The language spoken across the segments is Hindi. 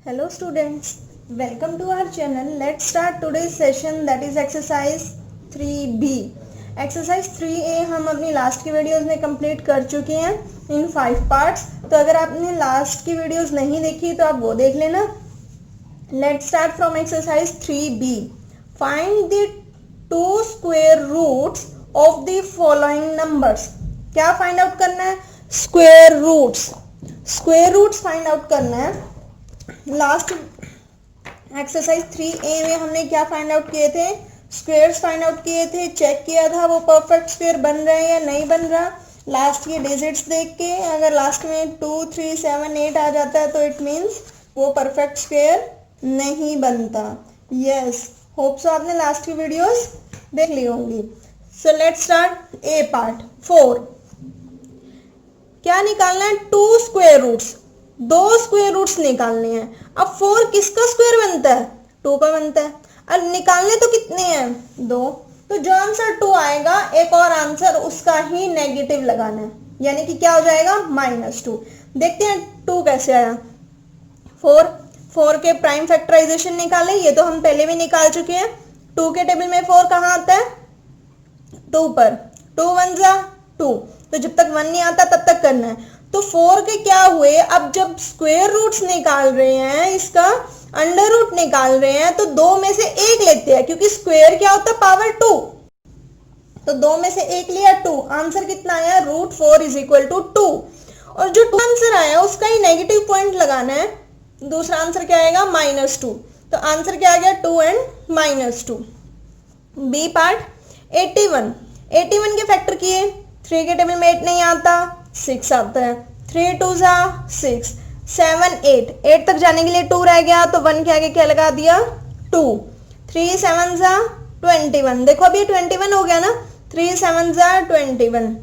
Hello students, welcome to our channel. Let's start today's session, that is exercise 3B. Exercise 3A हम अपनी लास्ट की वीडियोस में कंप्लीट कर चुके हैं इन 5 पार्ट्स. तो अगर आपने लास्ट की वीडियोस नहीं देखी तो आप वो देख लेना. Let's start from exercise 3B. Find the two square roots of the following numbers. क्या फाइंड आउट करना है? Square roots. Square roots find out करना है. लास्ट एक्सरसाइज 3A में हमने क्या फाइंड आउट किए थे? स्क्वायर्स फाइंड आउट किए थे. चेक किया था वो परफेक्ट स्क्वायर बन रहा है या नहीं बन रहा. लास्ट के डिजिट्स देख के अगर लास्ट में 2, 3, 7, 8 आ जाता है तो इट मीन्स वो परफेक्ट स्क्वायर नहीं बनता. यस, होप सो आपने लास्ट की वीडियोस देख ली होंगी. So let's start A part 4. क्या निकालना है? 2 स्क्वायर रूट्स. 2 स्क्वायर रूट्स निकालने हैं. अब 4 किसका स्क्वायर बनता है? 2 का बनता है. अब निकालने तो कितने हैं? 2. तो जो आंसर 2 आएगा एक और आंसर उसका ही नेगेटिव लगाना है, यानी कि क्या हो जाएगा? -2. देखते हैं 2 कैसे आया. 4 के प्राइम फैक्टराइजेशन निकाले, ये तो हम पहले भी निकाल चुके हैं. 2 के टेबल में 4 कहाँ आता है? 2 पर. 2 1 जा 2. तो जब तक 1 नहीं आता तब तक करना है. तो 4 के क्या हुए? अब जब स्क्वायर रूट्स निकाल रहे हैं, इसका अंडर रूट निकाल रहे हैं, तो 2 में से 1 लेते हैं, क्योंकि स्क्वायर क्या होता है? पावर 2. तो 2 में से 1 लिया 2. आंसर कितना आया? √4 = 2. और जो 2 आंसर आया उसका ही नेगेटिव पॉइंट लगाना है. दूसरा आंसर क्या आएगा? -2. तो आंसर क्या आ गया? 2 and -2. बी पार्ट 81 के फैक्टर किए. 3 के टेबल में 8 नहीं आता, 6 आता है. 3 2 जा 6, 7 8 तक जाने के लिए 2 रह गया, तो 1 के आगे क्या लगा दिया? 2. 3 7 जा 21. देखो अभी 21 हो गया ना. 3 7 जा 21.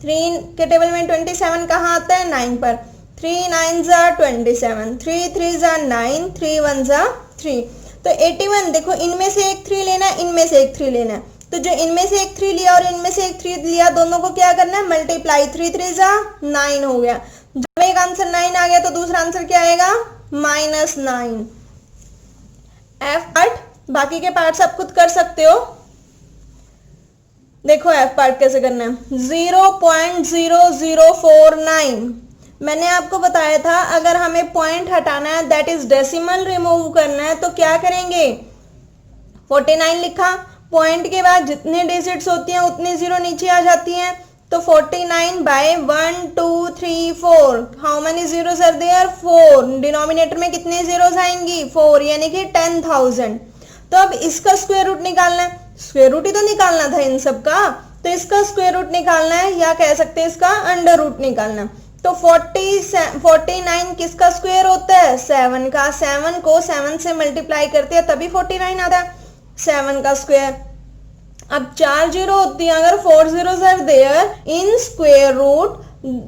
3 के टेबल में 27 कहाँ आता है? 9 पर. 3 9 जा 27. 3 3 जा 9. 3 1 जा 3. तो 81. देखो इनमें से एक 3 लेना है, इनमें से एक 3 लेना है. तो जो इनमें से एक 3 लिया और इनमें से एक 3 लिया, दोनों को क्या करना है? मल्टीप्लाई. 3 3 जा 9 हो गया. जब एक आंसर 9 आ गया तो दूसरा आंसर क्या आएगा? -9. F part. बाकी के पार्ट्स आप खुद कर सकते हो. देखो एफ पार्ट कैसे करना है. 0.0049. मैंने आपको बताया था अगर हमें पॉइंट हटाना है, दैट इज डेसिमल रिमूव करना है, तो क्या करेंगे? 49 लिखा. पॉइंट के बाद जितने डिजिट्स होती हैं उतनी 0 नीचे आ जाती हैं. तो 49 by 1 2 3 4. How many zeros are there? 4. Denominator में कितने जीरोस आएंगी? 4, यानी कि 10,000. तो अब इसका स्क्वायर रूट निकालना है. स्क्वायर रूट ही तो निकालना था इन सब का. तो इसका स्क्वायर रूट निकालना है, या कह सकते हैं इसका अंडर रूट निकालना है. तो 49 किसका स्क्वायर होता है? 7 का. 7 को 7 से मल्टीप्लाई करते हैं तभी 49 आता है. 7 का स्क्वायर. अब 4 जीरो होती है, अगर 4 zeros are there in square root,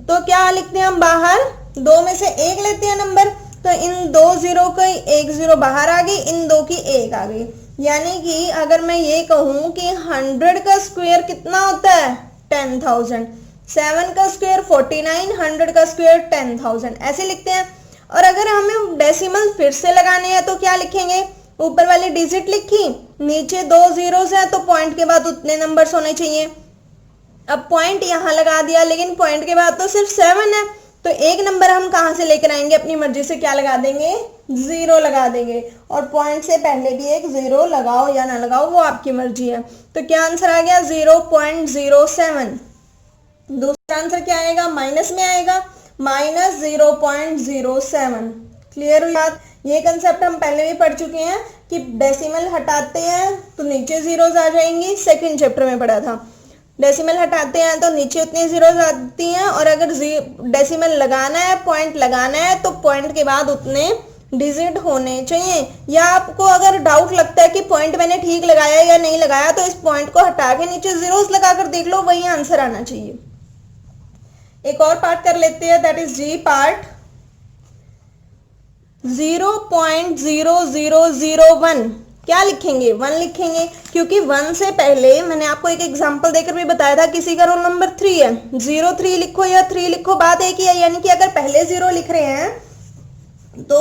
तो क्या लिखते हैं हम बाहर? 2 में से 1 लेते हैं नंबर. तो इन 2 जीरो का 1 जीरो बाहर आ गई, इन 2 की 1 आ गई. यानी कि अगर मैं ये कहूं कि 100 का स्क्वायर कितना होता है? 10,000. 7 का स्क्वायर 49, 100 का स्क्वायर 10,000. ऐसे लिखते हैं. और अगर हमें डेसिमल फिर से लगाने हैं तो क्या लिखेंगे? ऊपर वाली डिजिट लिखी, नीचे 2 जीरोस है, तो पॉइंट के बाद उतने नंबर्स होने चाहिए. अब पॉइंट यहां लगा दिया, लेकिन पॉइंट के बाद तो सिर्फ 7 है, तो एक नंबर हम कहां से लेकर आएंगे? अपनी मर्जी से क्या लगा देंगे? 0 लगा देंगे. और पॉइंट से पहले भी एक 0 लगाओ या ना लगाओ, वो आपकी मर्जी है. तो क्या आंसर आ गया? 0.07. दूसरा आंसर क्या आएगा? माइनस में आएगा, -0.07. क्लियर हुई बात? ये कंसेप्ट हम पहले भी पढ़ चुके हैं कि डेसिमल हटाते हैं तो नीचे जीरोस आ जाएंगी. सेकंड चैप्टर में पढ़ा था. डेसिमल हटाते हैं तो नीचे उतनी जीरोस आती हैं, और अगर डेसिमल लगाना है, पॉइंट लगाना है, तो पॉइंट के बाद उतने डिजिट होने चाहिए. या आपको अगर डाउट लगता है कि पॉइंट मैंने ठीक लगाया या नहीं लगाया, तो इस पॉइंट को हटा के नीचे जीरोस लगाकर देख लो, वही आंसर आना चाहिए. एक और पार्ट कर लेते हैं, दैट इज जी पार्ट. 0.0001. क्या लिखेंगे? 1 लिखेंगे, क्योंकि 1 से पहले मैंने आपको एक एग्जांपल देकर भी बताया था, किसी का रोल नंबर 3 है, 03 लिखो या 3 लिखो, बात एक ही है. यानी कि अगर पहले 0 लिख रहे हैं तो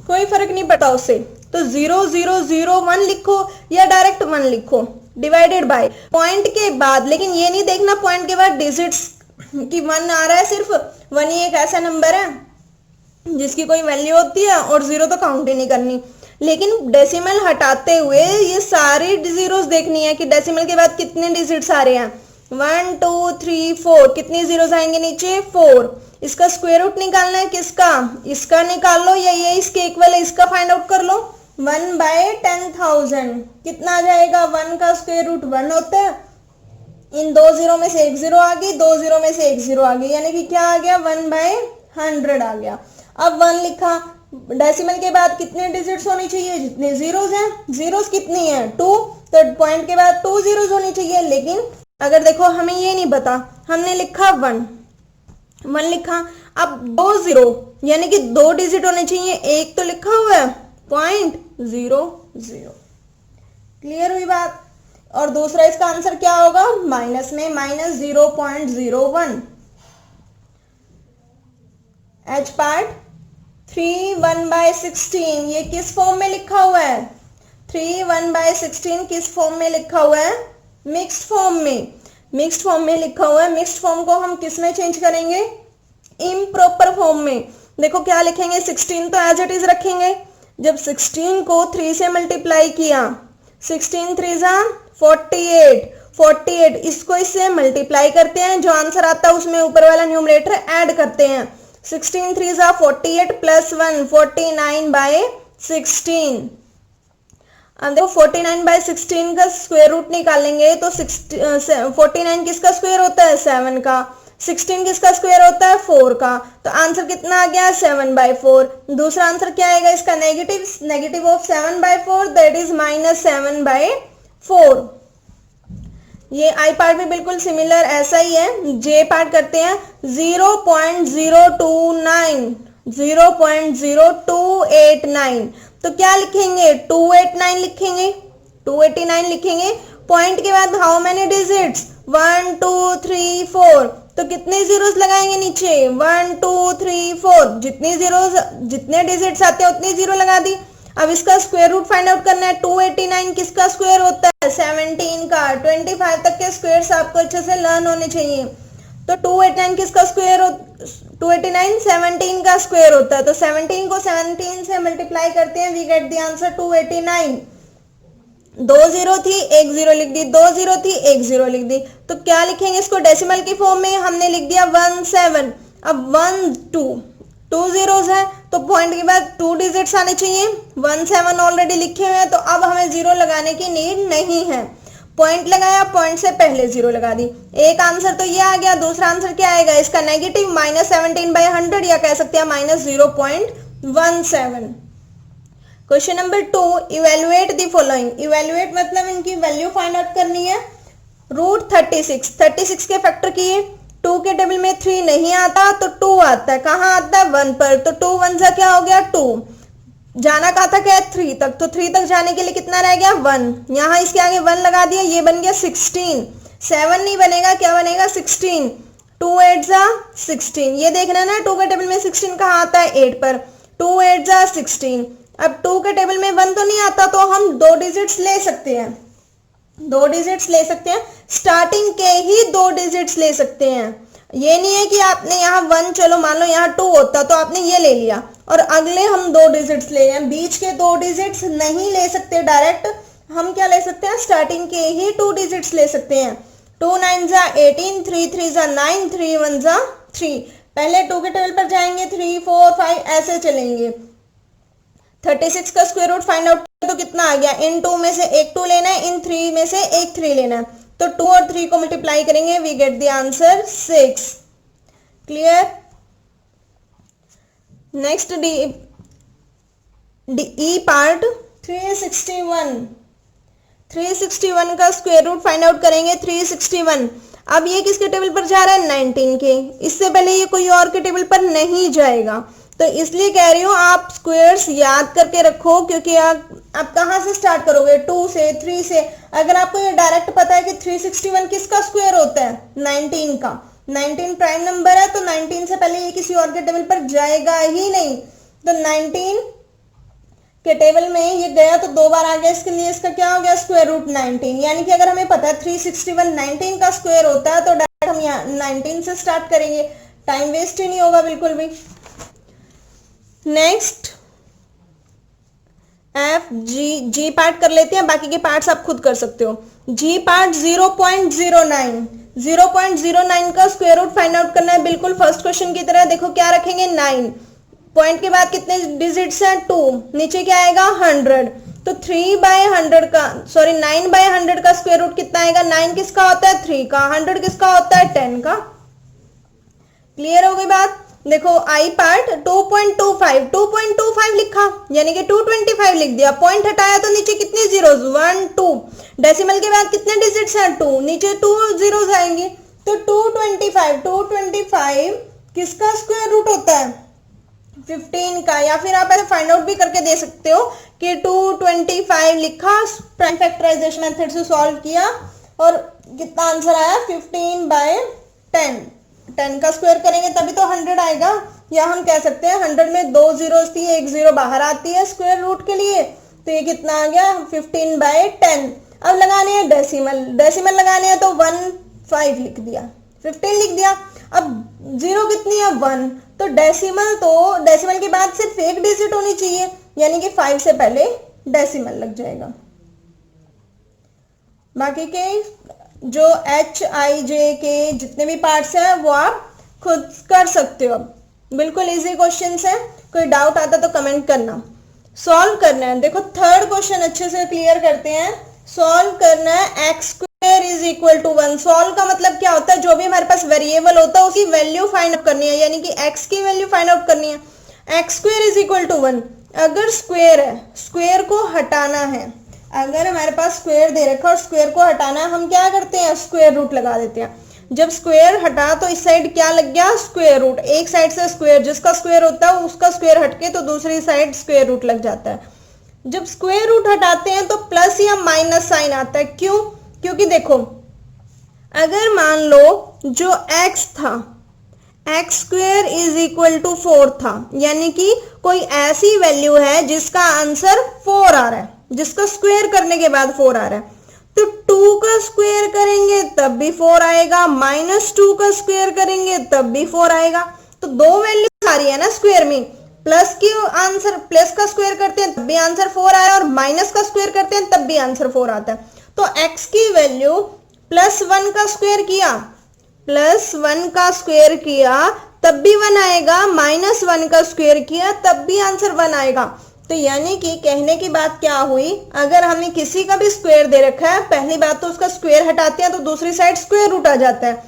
कोई फर्क नहीं पड़ता उससे। तो 0 0 0 1 लिखो या डायरेक्ट 1 लिखो, डिवाइडेड बाय पॉइंट के बाद, लेकिन ये नहीं देखना पॉइंट के बाद डिजिट्स की 1 आ रहा है, सिर्फ 1 ही एक ऐसा नंबर है जिसकी कोई वैल्यू होती है और 0 तो काउंट ही नहीं करनी। लेकिन डेसिमल हटाते हुए ये सारी जीरोस देखनी है कि डेसिमल के बाद कितने डिजिट्स आ रहे हैं। 1 2 3 4, कितनी जीरोस आएंगे नीचे, 4। इसका स्क्वायर रूट निकालना है, किसका, इसका निकाल लो या ये इसके इक्वल है, इसका फाइंड आउट कर लो। 1/10,000 कितना आ जाएगा, 1 का स्क्वायर रूट 1 होता है। इन दो जीरो में से एक जीरो आ गई, दो जीरो में से एक जीरो आ गई, यानी कि क्या आ गया, 1/100 आ गया। अब 1 लिखा, डेसिमल के बाद कितने डिजिट्स होनी चाहिए, जितने जीरोस हैं। जीरोस कितनी है, 2, तो पॉइंट के बाद 2 जीरोस होनी चाहिए। लेकिन अगर देखो हमें ये नहीं पता, हमने लिखा 1 लिखा, अब 2 जीरो यानी कि 2 डिजिट होने चाहिए, एक तो लिखा हुआ है 0.00। क्लियर हुई बात। और दूसरा इसका आंसर क्या होगा, माइनस में -0.01। एच पार्ट 3 1/16 ये किस फॉर्म में लिखा हुआ है, 3 1/16 किस फॉर्म में लिखा हुआ है, मिक्स्ड फॉर्म में। मिक्स्ड फॉर्म में लिखा हुआ है। मिक्स्ड फॉर्म को हम किस में चेंज करेंगे, इम्प्रॉपर फॉर्म में। देखो क्या लिखेंगे, 16 तो एज इट इज रखेंगे। जब 16 को 3 से मल्टीप्लाई किया, 16 3 जा 48, इसको इससे मल्टीप्लाई करते हैं, जो आंसर आता है उसमें ऊपर वाला न्यूमरेटर ऐड करते हैं। 16 3 जा 48 प्लस 1 49/16। अब देखो 49/16 का स्क्वायर रूट निकालेंगे तो 49 किसका स्क्वायर होता है, 7 का। 16 किसका स्क्वायर होता है, 4 का। तो आंसर कितना आ गया, 7/4। दूसरा आंसर क्या आएगा इसका, नेगेटिव ऑफ 7/4 दैट इज -7/4। ये आई पार्ट भी बिल्कुल सिमिलर ऐसा ही है। जे पार्ट करते हैं 0.0289 तो क्या लिखेंगे, 289 लिखेंगे, 289 लिखेंगे। पॉइंट के बाद हाउ मेनी डिजिट्स, 1 2 3 4, तो कितने जीरोस लगाएंगे नीचे, 1 2 3 4, जितने डिजिट्स आते हैं उतनी जीरो लगा दी। अब इसका स्क्वायर रूट फाइंड आउट करना है। 289 किसका स्क्वायर होता है, 17 का। 25 तक के स्क्वायर्स आपको अच्छे से लर्न होने चाहिए। तो 289 किसका स्क्वायर, 289 17 का स्क्वायर होता है। तो 17 को 17 से मल्टीप्लाई करते हैं, we get the answer 289। 2 zero थी, 1 जीरो लिख दी, 2 जीरो थी, 1 जीरो लिख दी। तो क्या लिखेंगे इसको, डेसिमल की फॉर्म में हमने लिख दिया 17। अब 1 2 जीरोस है तो पॉइंट के बाद 2 डिजिट्स आने चाहिए। 17 ऑलरेडी लिखे हुए हैं, तो अब हमें जीरो लगाने की नीड नहीं है। पॉइंट लगाया, पॉइंट से पहले जीरो लगा दी। एक आंसर तो ये आ गया। दूसरा आंसर क्या आएगा इसका, नेगेटिव -17/100 या कह सकते हैं -0.17। Question number 2, evaluate the following. Evaluate मतलब इनकी वैल्यू फाइंड आउट करनी है। √36 के फैक्टर किए, 2 के टेबल में 3 नहीं आता तो 2 आता है, कहाँ आता है, 1 पर। तो 2 1 जा क्या हो गया, 2। जाना कहा था क्या, 3 तक, तो 3 तक जाने के लिए कितना रह गया, 1। यहाँ इसके आगे 1 लगा दिया, ये बन गया 16। 7 नहीं बनेगा, क्या बनेगा, 16। 2 8 जा 16, ये देखना ना 2 के टेबल में 16 कहाँ आता है, 8 पर। 2 8 जा 16। अब 2 के टेबल में 1 तो नहीं आता, तो हम 2 डिजिट्स ले सकते हैं, 2 डिजिट्स ले सकते हैं। स्टार्टिंग के ही 2 डिजिट्स ले सकते हैं। ये नहीं है कि आपने यहाँ 1, चलो मान लो यहाँ 2 होता तो आपने ये ले लिया और अगले हम 2 डिजिट्स ले हैं। बीच के 2 डिजिट्स नहीं ले सकते डायरेक्ट। हम क्या ले सकते हैं, स्टार्टिंग के ही 2 डिजिट्स ले सकते हैं। 2 9 जा 18, 3 3 जा 9, 3 1 जा 3। पहले 2 के टेबल पर जाएंगे, 3 4 5 ऐसे चलेंगे। 36 का स्क्वायर रूट फाइंड आउट तो कितना आ गया, इन 2 में से एक 2 लेना है, इन 3 में से एक 3 लेना है। तो 2 और 3 को मल्टीप्लाई करेंगे, we get the answer 6। Clear. Next E part 361 का स्क्वायर रूट फाइंड आउट करेंगे। 361, अब ये किसके टेबल पर जा रहा है, 19 के। इससे पहले ये कोई और के टेबल पर नहीं जाएगा, तो इसलिए कह रही हूँ आप स्क्वायर्स याद करके रखो, क्योंकि आप कहाँ से स्टार्ट करोगे, 2 से, 3 से। अगर आपको ये डायरेक्ट पता है कि 361 किसका स्क्वायर होता है, 19 का। 19 प्राइम नंबर है, तो 19 से पहले ये किसी और के टेबल पर जाएगा ही नहीं। तो 19 के टेबल में ये गया तो 2 बार आ गया, इसके लिए इसका क्या हो गया स्क्वायर रूट 19। यानी कि अगर हमें पता है 361 19 का स्क्वायर होता है तो डायरेक्ट हम यहाँ 19 से स्टार्ट करेंगे, टाइम वेस्ट ही नहीं होगा बिल्कुल भी। नेक्स्ट एफ जी पार्ट कर लेते हैं, बाकी के पार्ट्स आप खुद कर सकते हो। जी पार्ट 0.09 का स्क्वायर रूट फाइंड आउट करना है, बिल्कुल फर्स्ट क्वेश्चन की तरह। देखो क्या रखेंगे 9, पॉइंट के बाद कितने डिजिट्स हैं 2, नीचे क्या आएगा 100, तो 9/100 का स्क्वायर रूट कितना आएगा, 9 किसका होता है 3 का, 100 किसका होता है 10 का। क्लियर हो गई बात। देखो आई पार्ट 2.25 लिखा, यानी कि 225 लिख दिया, पॉइंट हटाया तो नीचे कितने जीरोस 1 2, डेसिमल के बाद कितने डिजिट्स हैं 2, नीचे 2 जीरोस आएंगे, तो 225 किसका स्क्वायर रूट होता है 15 का। या फिर आप ऐसे फाइंड आउट भी करके दे सकते हो कि 225 लिखा, प्राइम फैक्टराइजेशन मेथड से सॉल्व किया और कितना आंसर आया 15/10, 10 का स्क्वायर करेंगे तभी तो 100 आएगा। या हम कह सकते हैं 100 में 2 जीरोस थी, 1 जीरो बाहर आती है स्क्वायर रूट के लिए, तो ये कितना आ गया 15/10। अब लगाने हैं डेसिमल लगाने हैं तो 15 लिख दिया, 15 लिख दिया। अब जीरो कितनी है 1, तो डेसिमल के बाद सिर्फ एक डिजिट होनी चाहिए, यानी कि 5 से पहले डेसिमल लग जाएगा। बाकी के जो HIJ के जितने भी पार्ट्स हैं वो आप खुद कर सकते हो। बिल्कुल इजी क्वेश्चंस है, कोई डाउट आता तो कमेंट करना। सॉल्व करना है, देखो थर्ड क्वेश्चन अच्छे से क्लियर करते हैं। सॉल्व करना है x square is equal to 1। Solve का मतलब क्या होता है, जो भी हमारे पास वेरिएबल होता है उसकी वैल्यू फाइंड आउट करनी है, यानी कि x की वैल्यू फाइंड आउट करनी है। x square is equal to 1, अगर स्क्वायर है, स्क्वायर को हटाना है, अगर हमारे पास स्क्वायर दे रखा और स्क्वायर को हटाना है, हम क्या करते हैं स्क्वायर रूट लगा देते हैं। जब स्क्वायर हटा तो इस साइड क्या लग गया स्क्वायर रूट, एक साइड से स्क्वायर जिसका स्क्वायर होता है उसका स्क्वायर हटके तो दूसरी साइड स्क्वायर रूट लग जाता है। जब स्क्वायर रूट हटाते हैं तो प्लस या माइनस साइन आता है, क्यों, क्योंकि देखो अगर मान लो जो x था x square is equal to 4 था, यानी कि कोई ऐसी वैल्यू है जिसका आंसर 4 आ रहा है, जिसका स्क्वायर करने के बाद 4 आ रहा है, तो 2 का स्क्वायर करेंगे तब भी 4 आएगा, -2 का स्क्वायर करेंगे तब भी 4 आएगा। तो दो वैल्यू आ रही है ना स्क्वायर में, प्लस का स्क्वायर करते हैं तब भी आंसर 4 आया और माइनस का स्क्वायर करते हैं तब भी आंसर 4 आता है। तो x की वैल्यू +1 का स्क्वायर किया तब भी 1 आएगा, -1 का स्क्वायर किया तब भी आंसर 1 आएगा। तो यानी कि कहने की बात क्या हुई, अगर हमें किसी का भी स्क्वायर दे रखा है, पहली बात तो उसका स्क्वायर हटाते हैं तो दूसरी साइड स्क्वायर रूट आ जाता है,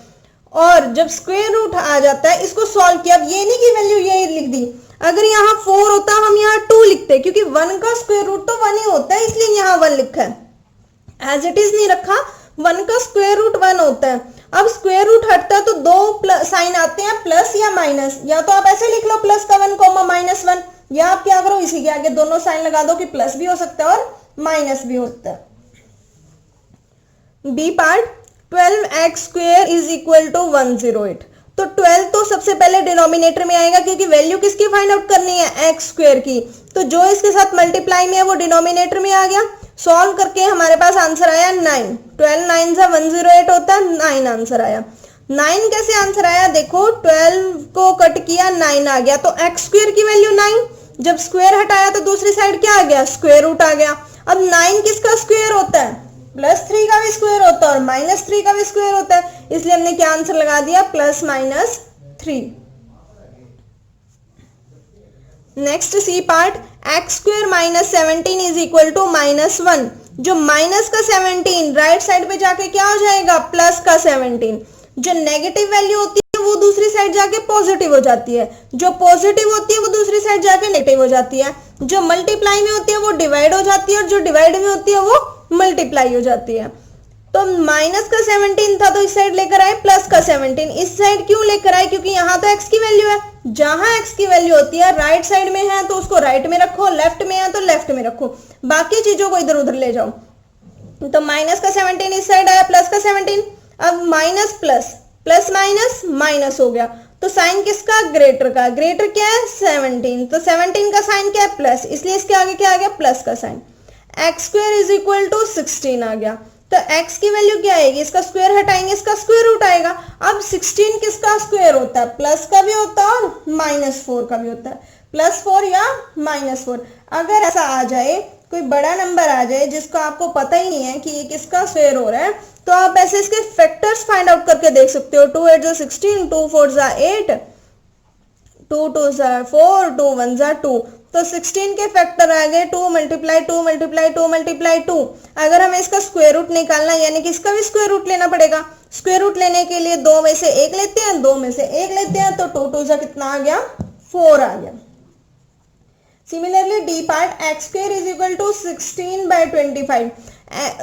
और जब स्क्वायर रूट आ जाता है इसको सॉल्व किया। अब ये नहीं कि वैल्यू यही लिख दी, अगर यहाँ 4 होता हम यहाँ 2 लिखते, क्योंकि 1 का स्क्वायर रूट तो 1 ही होता है, इसलिए यहाँ 1 लिखा है, एज इट इज नहीं रखा। 1 का स्क्वायर रूट 1 होता है। अब स्क्वायर रूट हटता है तो दो साइन आते हैं, प्लस या माइनस, या तो आप ऐसे लिख लो +1, -1, या आप क्या करो इसी के आगे दोनों साइन लगा दो कि प्लस भी हो सकता है और माइनस भी होता है। B part 12x square is equal to 108, तो 12 तो सबसे पहले डिनोमिनेटर में आएगा, क्योंकि वैल्यू किसकी फाइंड आउट करनी है x स्क्वायर की, तो जो इसके साथ मल्टीप्लाई में है वो डिनोमिनेटर में आ गया। सॉल्व करके हमारे पास आंसर आया 9, 12 9 से 108 होता है, 9 आंसर आया। 9 कैसे आंसर आया, देखो 12 को कट किया 9 आ गया, तो x स्क्वायर की वैल्यू 9, जब स्क्वायर हटाया तो दूसरी साइड क्या आ गया स्क्वायर रूट आ गया। अब 9 किसका स्क्वायर होता है, +3 का भी स्क्वायर होता है और -3 का भी स्क्वायर होता है, इसलिए हमने क्या आंसर लगा दिया +-3। Next C part x square -17 is equal to -1, जो माइनस का 17 राइट साइड पे जाके क्या हो जाएगा प्लस का 17, जो नेगेटिव वैल्यू होती है वो दूसरी साइड जाके पॉजिटिव हो जाती है, जो पॉजिटिव होती है वो दूसरी साइड जाके नेगेटिव हो जाती है, जो मल्टीप्लाई में होती है वो डिवाइड हो जाती है और जो डिवाइड में होती है वो मल्टीप्लाई हो जाती है। तो माइनस का 17 था तो इस साइड लेकर आए प्लस का 17, इस साइड क्यों लेकर आए, क्योंकि यहाँ तो x की वैल्यू है, जहां x की वैल्यू होती है राइट साइड में है तो उसको राइट में रखो, लेफ्ट में है तो लेफ्ट में रखो, बाकी चीजों को इधर उधर ले जाओ। तो माइनस का 17 इस साइड आया, प्लस का 17, अब minus plus plus minus minus हो गया, तो साइन किसका, ग्रेटर का। ग्रेटर क्या है, 17, तो 17 का साइन क्या है, प्लस, इसलिए इसके आगे क्या आ गया, प्लस का sign. X square is equal to 16 आ गया, तो x की वैल्यू क्या आएगी, इसका स्क्वायर हटाएंगे, इसका स्क्वायर रूट आएगा। अब 16 किसका स्क्वायर होता है, प्लस का भी होता है और -4 का भी होता है, +4 या -4। अगर ऐसा आ जाए, कोई बड़ा नंबर आ जाए जिसको आपको पता ही नहीं है कि ये किसका स्क्वायर हो रहा है, तो आप ऐसे इसके फैक्टर्स फाइंड आउट करके देख सकते हो। 2 8 जा 16, 2 4 जा 8, 2 2 जा 4, 2 1 जा 2, तो 16 के फैक्टर आ गए 2 मल्टीप्लाई 2 मल्टीप्लाई 2 मल्टीप्लाई 2। अगर हमें इसका स्क्वायर रूट निकालना है, यानी कि इसका भी स्क्वायर रूट लेना पड़ेगा। स्क्वायर रूट लेने के लिए 2 में से 1 लेते हैं, 2 में से 1 लेते हैं, तो 2 2 जा कितना आ गया, 4 आ गया। Similarly D part, X square is equal to 16/25,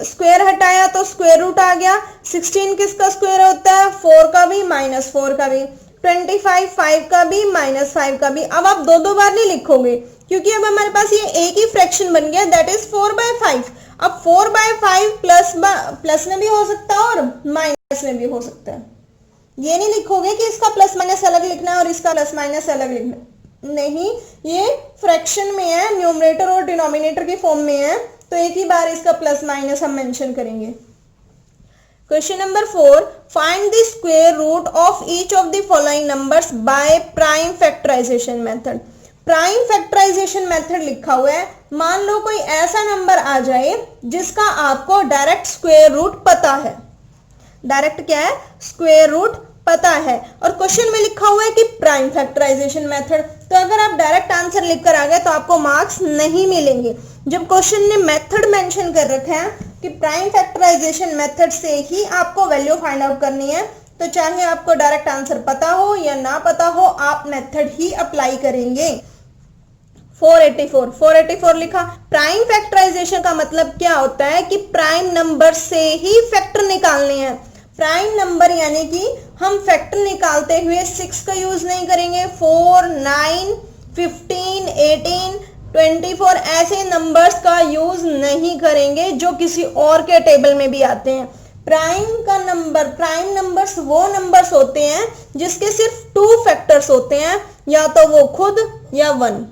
square हटाया तो स्क्वायर रूट आ गया। 16 किसका स्क्वायर होता है, 4 का भी -4 का भी, 25 5 का भी -5 का भी। अब आप दो बार नहीं लिखोगे, क्योंकि अब हमारे पास ये एक ही फ्रैक्शन बन गया, दैट इज 4/5। अब 4/5 प्लस में भी हो सकता है और माइनस में भी हो सकता है। ये नहीं लिखोगे कि इसका प्लस माइनस अलग लिखना है और इसका प्लस माइनस अलग लिखना है, नहीं, ये फ्रैक्शन में है, न्यूमरेटर और डिनोमिनेटर की फॉर्म में है, तो एक ही बार इसका प्लस माइनस हम मेंशन करेंगे। Question number 4, find the square root of each of the following numbers by prime factorization method. Prime factorization method लिखा हुआ है। मान लो कोई ऐसा नंबर आ जाए जिसका आपको डायरेक्ट स्क्वायर रूट पता है, डायरेक्ट क्या है, स्क्वायर रूट पता है, और क्वेश्चन में लिखा हुआ है कि प्राइम फैक्टराइजेशन मेथड। तो अगर आप डायरेक्ट आंसर लिखकर आ गए तो आपको मार्क्स नहीं मिलेंगे। जब क्वेश्चन ने मेथड मेंशन कर रखा है कि प्राइम फैक्टराइजेशन मेथड से ही आपको वैल्यू फाइंड आउट करनी है, तो चाहे आपको डायरेक्ट आंसर पता हो या ना पता हो, आप मेथड ही अप्लाई करेंगे। 484 लिखा। प्राइम फैक्टराइजेशन का मतलब क्या होता है कि प्राइम नंबर से ही फैक्टर निकालने हैं। प्राइम नंबर यानी कि हम फैक्टर निकालते हुए 6 का यूज नहीं करेंगे, 4 9 15 18 24 ऐसे नंबर्स का यूज नहीं करेंगे जो किसी और के टेबल में भी आते हैं। प्राइम नंबर्स वो नंबर्स होते हैं जिसके सिर्फ 2 फैक्टर्स होते हैं, या तो वो खुद या 1,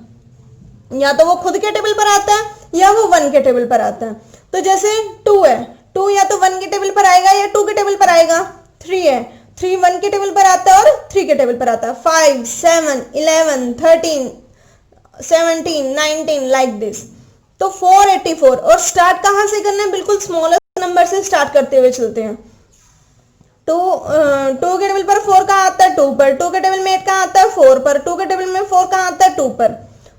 या तो वो खुद के टेबल पर आता है या वो 1 के टेबल पर आता है। तो जैसे 2 है, 2 या तो 1 के टेबल पर आएगा या 2 के टेबल पर आएगा। 3 है, 3 1 के टेबल पर आता है और 3 के टेबल पर आता है। 5 7 11 13 17 19 लाइक दिस। तो 484, और स्टार्ट कहां से करना है, बिल्कुल स्मॉलेस्ट नंबर से स्टार्ट करते हुए चलते हैं। 2 के टेबल पर 4 कहां आता है, 2 पर। 2 के टेबल में 8 कहां आता है, 4 पर। 2 के टेबल में 4 कहां आता है, 2 पर।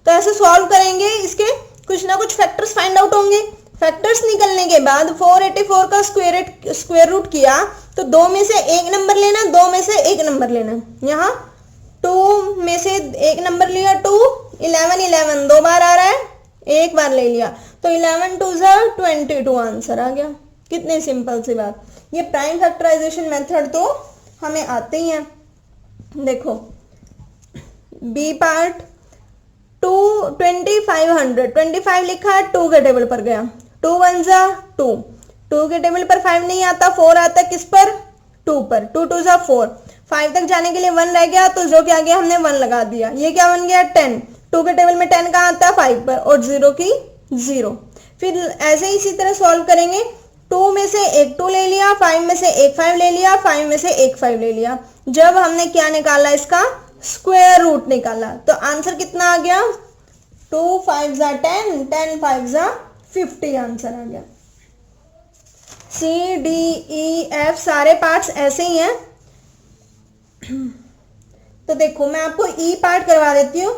तो ऐसे सॉल्व करेंगे, इसके कुछ ना कुछ फैक्टर्स फाइंड आउट होंगे। फैक्टर्स निकलने के बाद 484 का स्क्वायर रूट किया, तो 2 में से 1 नंबर लेना, 2 में से 1 नंबर लेना। यहाँ 2 में से 1 नंबर लिया, 2 11 11 2 बार आ रहा है, 1 बार ले लिया, तो 11 2 22 आंसर आ गया। कितनी सिंपल सी बात। ये प्राइम फैक्टराइजेशन मेथड तो हमें आते ही हैं। देखो बी पार्ट, 25 लिखा है, 2 के टेबल पर गया, 2 1 जा 2, 2 के टेबल पर 5 नहीं आता, 4 आता, किस पर, 2 पर। 2 2 जा 4, 5 तक जाने के लिए 1 रह गया, तो जो क्या गया हमने 1 लगा दिया। ये क्या बन गया, 10। 2 के टेबल में 10 कहाँ आता है, 5 पर, और 0 की 0। फिर ऐसे ही इसी तरह सॉल्व करेंगे। 2 में से 1 2 ले लिया, 5 में से 1 5 ले लिया, 5 में से 1 5 ले लिया। जब हमने क्या निकाला, इसका स्क्वायर रूट निकाला, तो आंसर कितना आ गया, 2 5 जा 10, 10 5 जा 50 आंसर आ गया। सी डी ई एफ सारे पार्ट्स ऐसे ही हैं। तो देखो मैं आपको ई पार्ट करवा देती हूँ,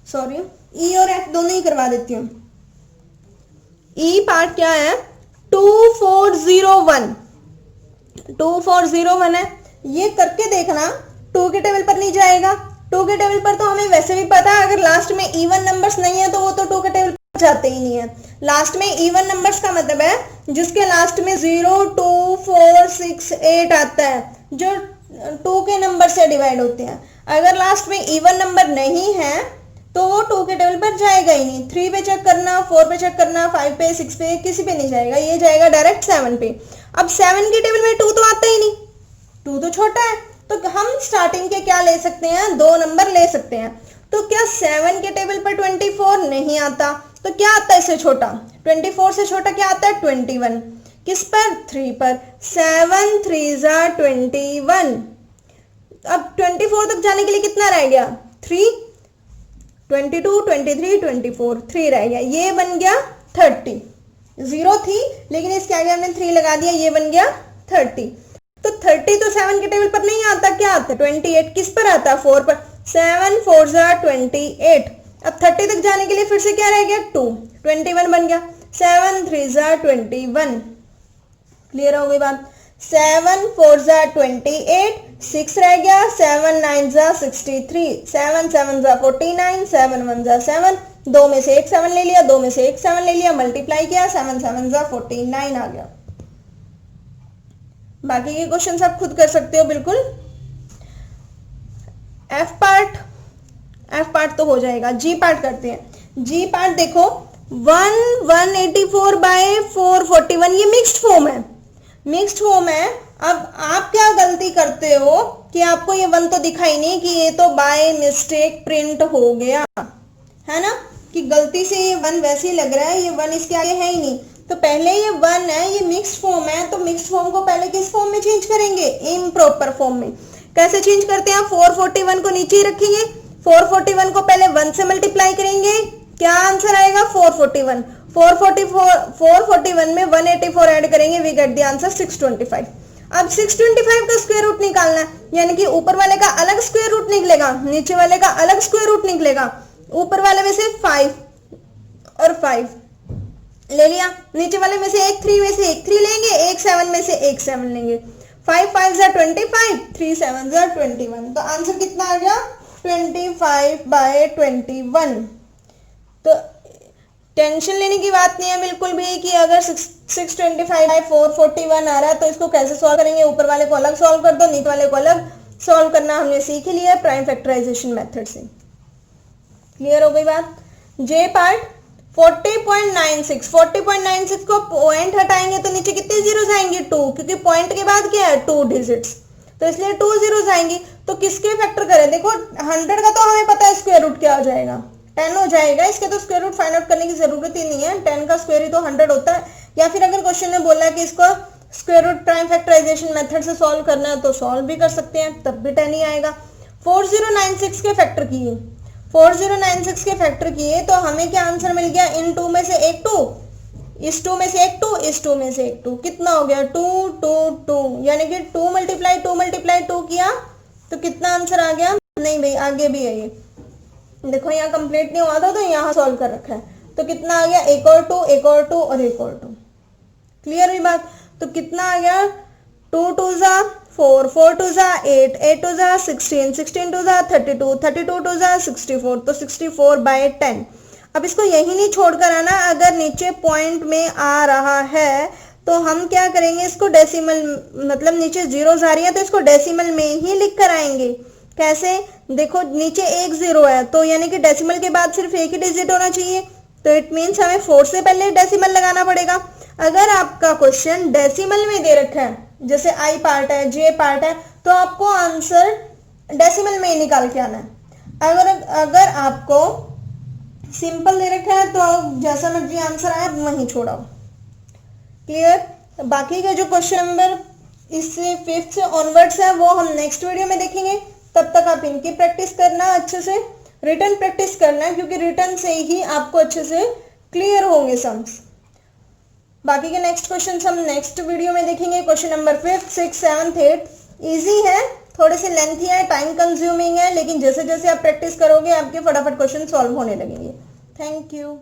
सॉरी, ई और एफ दोनों ही करवा देती हूँ। ई पार्ट क्या है, 2401 है। ये करके देखना, 2 के टेबल पर नहीं जाएगा। 2 के टेबल पर तो हमें वैसे भी पता है, अगर लास्ट में इवन नंबर्स नहीं है तो वो तो 2 के टेबल पर जाते ही नहीं है। लास्ट में इवन नंबर्स का मतलब है जिसके लास्ट में 0 2 4 6 8 आता है, जो 2 के नंबर से डिवाइड होते हैं। अगर लास्ट में इवन नंबर नहीं है तो वो 2 के टेबल पर जाएगा ही नहीं। 3 पे चेक करना, 4 पे चेक करना, 5 पे 6 पे किसी पे नहीं जाएगा, ये जाएगा डायरेक्ट 7 पे। अब 7 के टेबल में 2 तो आता ही नहीं, 2 तो छोटा है, तो हम स्टार्टिंग के क्या ले सकते हैं, 2 नंबर ले सकते हैं। तो क्या 7 के टेबल पर 24 नहीं आता, तो क्या आता है इससे छोटा, 24 से छोटा क्या आता है 21, किस पर, 3 पर, 7 3 21। अब 24 तक जाने के लिए कितना रह गया, 3, 22 23 24, 3 रह गया, ये बन गया 30। 0 थी लेकिन इसके आगे हमने 3 लगा दिया, ये बन गया 30। तो 30 तो 7 के टेबल पर नहीं आता, क्या आता है 28, किस पर आता है 4 पर, 7 4 28। अब 30 तक जाने के लिए फिर से क्या रह गया 2, 21 बन गया, 7 3 21। क्लियर हो गई बात। 7 4 28, 6 रह गया, 7 9 63, 7 7 49, 7 1 7, 2 में से एक 7 ले लिया, 2 में से एक 7 ले लिया, मल्टीप्लाई किया, 7 7 49 आ गया। बाकी के क्वेश्चन आप खुद कर सकते हो बिल्कुल। एफ पार्ट तो हो जाएगा, जी पार्ट करते हैं। जी पार्ट देखो 184 बाय 441, ये मिक्स्ड फॉर्म है, मिक्स्ड फॉर्म है। अब आप क्या गलती करते हो कि आपको ये 1 तो दिखाई नहीं, कि ये तो बाय मिस्टेक प्रिंट हो गया है ना, कि गलती से ये 1 वैसे ही लग रहा है, ये 1 इसके आगे है ही नहीं। तो पहले ये 1 है, ये मिक्स्ड फॉर्म है, तो मिक्स्ड फॉर्म को पहले किस फॉर्म में चेंज करेंगे, इम्प्रॉपर फॉर्म में। कैसे चेंज करते हैं, 441 को नीचे ही रखेंगे, 441 को पहले 1 से मल्टीप्लाई करेंगे, क्या आंसर आएगा 441। 441 में 184 ऐड करेंगे, वी गेट द आंसर 625। अब 625 का स्क्वायर रूट निकालना है, यानी कि ऊपर वाले का अलग स्क्वायर रूट निकलेगा, नीचे वाले का अलग स्क्वायर रूट निकलेगा। ऊपर वाले में से 5 और 5 ले लिया, नीचे वाले में से एक 3 में से एक 3 लेंगे, एक 7 में से एक 7 लेंगे। 5 5 25, 3 7 21। तो आंसर कितना आ गया 25 बाय 21। तो टेंशन लेने की बात नहीं है बिल्कुल भी कि अगर 625 बाय 441 आ रहा है तो इसको कैसे सॉल्व करेंगे, ऊपर वाले को अलग सॉल्व कर दो, नीचे वाले को अलग सॉल्व करना हमने सीख ही लिया है प्राइम फैक्टराइजेशन मेथड से। क्लियर हो गई बात। जे पार्ट 40.96 को पॉइंट हटाएंगे तो नीचे कितने जीरोस आएंगे 2, क्योंकि पॉइंट के बाद क्या है 2 डिजिट्स, तो इसलिए 2 जीरोस आएंगे। तो किसके फैक्टर करें, देखो 100 का तो हमें पता है स्क्वायर रूट क्या हो जाएगा, 10 हो जाएगा, इसके तो स्क्वायर रूट फाइंड आउट करने की जरूरत ही नहीं है, 10 का स्क्वायर ही तो 100 होता है। या फिर अगर क्वेश्चन ने बोला कि इसको square root prime factorization method से सॉल्व करना है तो सॉल्व भी कर सकते हैं, तब भी 10 ही आएगा। 4096 के फैक्टर किए, 4096 के फैक्टर किए तो हमें क्या आंसर मिल गया, इन 2 में से एक 2, इस 2 में से एक 2, इस 2 में से एक 2, कितना हो गया 2 2 2, यानी कि 2 मल्टीप्लाई 2 किया तो कितना आंसर आ गया, नहीं भाई आगे भी है ये, देखो यहाँ कंप्लीट नहीं हुआ था तो यहाँ सॉल्व कर रखा है, तो कितना आ गया एक और 2 एक और 2 और एक और 2। क्लियर हुई बात। तो कितना आ गया 2 2 4 4 2 8 8 2 16 16 2 32 32 2 64, तो 64 बाय 10। अब इसको यही नहीं छोड़कर आना, अगर नीचे पॉइंट में आ रहा है तो हम क्या करेंगे, इसको डेसिमल, मतलब नीचे जीरोस आ रही है तो इसको डेसिमल में ही लिख कर आएंगे। कैसे, देखो नीचे एक 0 है तो यानी कि डेसिमल के बाद सिर्फ एक ही डिजिट होना चाहिए, तो इट मीन्स हमें 4 से पहले डेसिमल लगाना पड़ेगा। अगर आपका क्वेश्चन डेसिमल में दे रखा है, जैसे आई पार्ट है, जे पार्ट है, तो आपको आंसर डेसिमल में ही निकाल के आना है। अगर आपको सिंपल दे रखा है तो जैसा मर्जी आंसर आए वहीं छोड़ाओ। क्लियर। बाकी का जो क्वेश्चन नंबर इससे 5th से ऑनवर्ड्स है वो हम नेक्स्ट वीडियो में देखेंगे। तब तक आप इनकी प्रैक्टिस करना, अच्छे से रिटन प्रैक्टिस करना है, क्योंकि रिटन से ही आपको अच्छे से क्लियर होंगे सम्स। बाकी के नेक्स्ट क्वेश्चन हम नेक्स्ट वीडियो में देखेंगे। Question number 5th 6th 7th 8th easy है, थोड़े से लेंथी है, टाइम कंज्यूमिंग है, लेकिन जैसे जैसे आप प्रैक्टिस करोगे आपके फटाफट क्वेश्चन सॉल्व होने लगेंगे। Thank you.